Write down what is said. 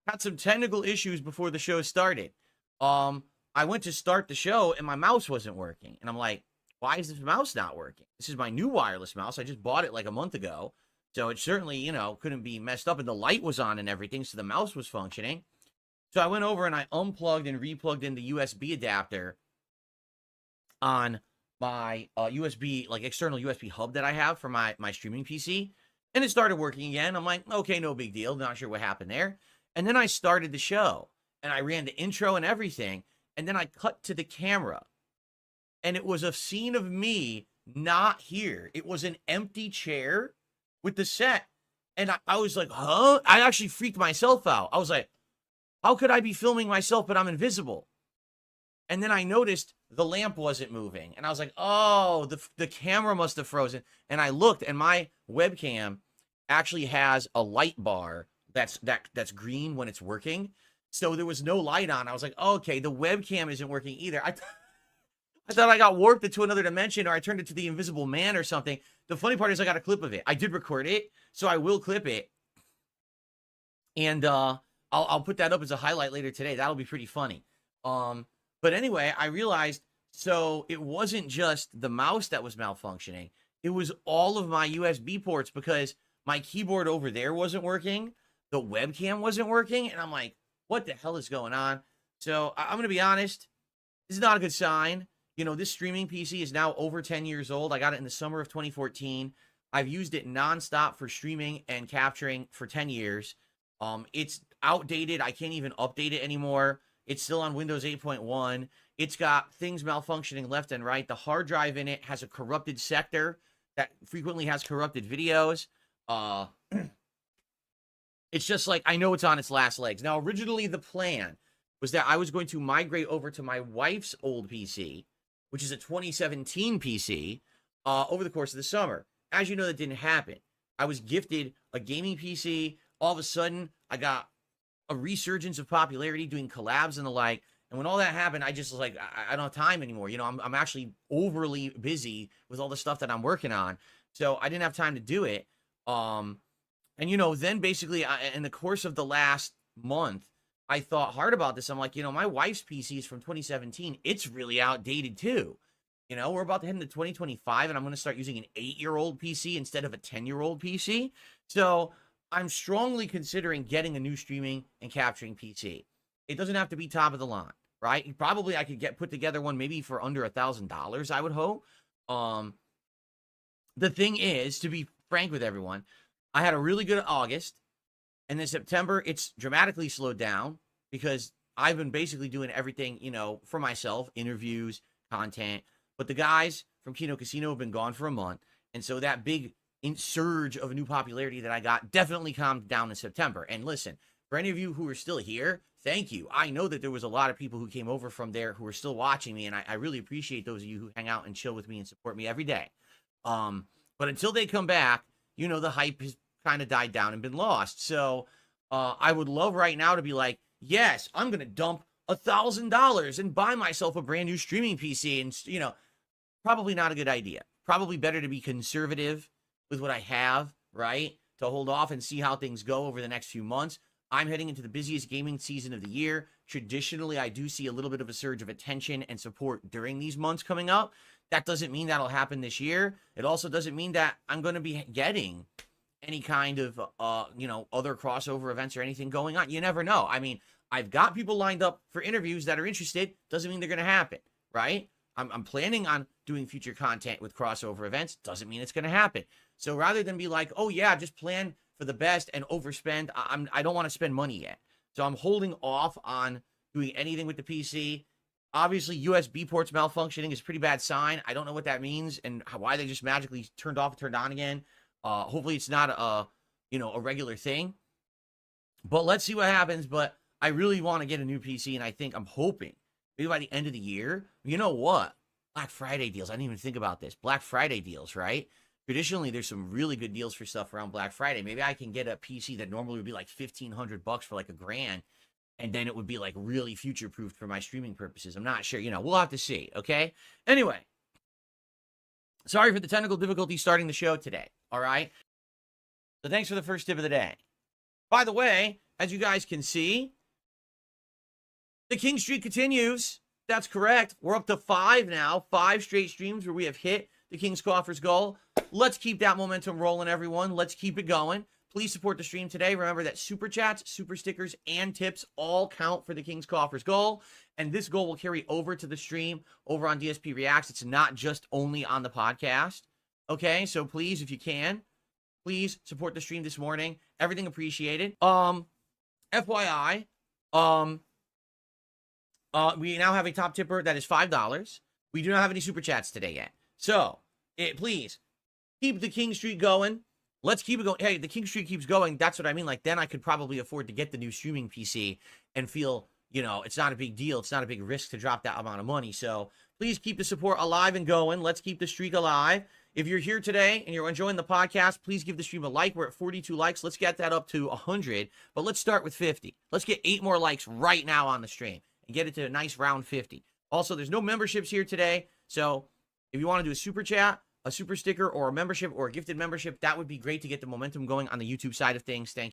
Had some technical issues before the show started. I went to start the show and my mouse wasn't working. And I'm like, why is this mouse not working? This is my new wireless mouse. I just bought it like a month ago. So it certainly, couldn't be messed up. And the light was on and everything. So the mouse was functioning. So I went over and I unplugged and replugged in the USB adapter on my USB, like external USB hub that I have for my streaming PC. And it started working again. I'm like, okay, no big deal. Not sure what happened there. And then I started the show and I ran the intro and everything. And then I cut to the camera and it was a scene of me not here. It was an empty chair with the set. And I was like, huh? I actually freaked myself out. I was like, how could I be filming myself, but I'm invisible? And then I noticed the lamp wasn't moving. And I was like, oh, the camera must have frozen. And I looked and my webcam actually has a light bar that's green when it's working. So there was no light on. I was like, okay, the webcam isn't working either. I thought I got warped into another dimension or I turned into the Invisible Man or something. The funny part is I got a clip of it. I did record it, so I will clip it. And I'll put that up as a highlight later today. That'll be pretty funny. But anyway, I realized, so it wasn't just the mouse that was malfunctioning. It was all of my USB ports because my keyboard over there wasn't working. The webcam wasn't working. And I'm like, what the hell is going on? So I'm going to be honest. This is not a good sign. This streaming PC is now over 10 years old. I got it in the summer of 2014. I've used it nonstop for streaming and capturing for 10 years. It's outdated. I can't even update it anymore. It's still on Windows 8.1. It's got things malfunctioning left and right. The hard drive in it has a corrupted sector that frequently has corrupted videos. It's just like, I know it's on its last legs. Now, originally the plan was that I was going to migrate over to my wife's old PC, which is a 2017 PC, over the course of the summer. As you know, that didn't happen. I was gifted a gaming PC. All of a sudden, I got a resurgence of popularity doing collabs and the like. And when all that happened, I just was like, I don't have time anymore. I'm actually overly busy with all the stuff that I'm working on. So I didn't have time to do it. And then basically in the course of the last month, I thought hard about this. I'm like, my wife's PC is from 2017. It's really outdated too. We're about to head into 2025 and I'm going to start using an 8-year-old PC instead of a 10-year-old PC. So I'm strongly considering getting a new streaming and capturing PC. It doesn't have to be top of the line, right? Probably I could put together one maybe for under $1,000, I would hope. The thing is, to be frank with everyone, I had a really good August, and then September, it's dramatically slowed down because I've been basically doing everything, for myself, interviews, content. But the guys from Kino Casino have been gone for a month, and so that big surge of new popularity that I got definitely calmed down in September. And listen, for any of you who are still here, thank you. I know that there was a lot of people who came over from there who are still watching me, and I really appreciate those of you who hang out and chill with me and support me every day. But until they come back, the hype has kind of died down and been lost. So I would love right now to be like, yes, I'm going to dump $1,000 and buy myself a brand new streaming PC. And, probably not a good idea. Probably better to be conservative with what I have, right? To hold off and see how things go over the next few months. I'm heading into the busiest gaming season of the year. Traditionally, I do see a little bit of a surge of attention and support during these months coming up. That doesn't mean that'll happen this year. It also doesn't mean that I'm going to be getting any kind of, other crossover events or anything going on. You never know. I mean, I've got people lined up for interviews that are interested. Doesn't mean they're going to happen, right? I'm planning on doing future content with crossover events. Doesn't mean it's going to happen. So rather than be like, oh yeah, just plan for the best and overspend, I don't want to spend money yet. So I'm holding off on doing anything with the PC. Obviously, USB ports malfunctioning is a pretty bad sign. I don't know what that means and why they just magically turned off and turned on again. Hopefully it's not a regular thing. But let's see what happens. But I really want to get a new PC, and I'm hoping maybe by the end of the year. You know what? Black Friday deals. I didn't even think about this. Black Friday deals, right? Traditionally, there's some really good deals for stuff around Black Friday. Maybe I can get a PC that normally would be like $1,500 for like $1,000, and then it would be like really future-proofed for my streaming purposes. I'm not sure. We'll have to see, okay? Anyway, sorry for the technical difficulty starting the show today, all right? So thanks for the first tip of the day. By the way, as you guys can see, the King streak continues. That's correct. We're up to 5 now. 5 straight streams where we have hit the King's Coffers goal. Let's keep that momentum rolling, everyone. Let's keep it going. Please support the stream today. Remember that super chats, super stickers, and tips all count for the King's Coffers goal. And this goal will carry over to the stream over on DSP Reacts. It's not just only on the podcast. Okay, so please, if you can, please support the stream this morning. Everything appreciated. FYI, we now have a top tipper that is $5. We do not have any super chats today yet. So, please, keep the King streak going. Let's keep it going. Hey, the King streak keeps going. That's what I mean. Like, then I could probably afford to get the new streaming PC and feel, you know, it's not a big deal. It's not a big risk to drop that amount of money. So, please keep the support alive and going. Let's keep the streak alive. If you're here today and you're enjoying the podcast, please give the stream a like. We're at 42 likes. Let's get that up to 100. But let's start with 50. Let's get 8 more likes right now on the stream and get it to a nice round 50. Also, there's no memberships here today. So if you want to do a super chat, a super sticker, or a membership, or a gifted membership, that would be great to get the momentum going on the YouTube side of things. Thank you.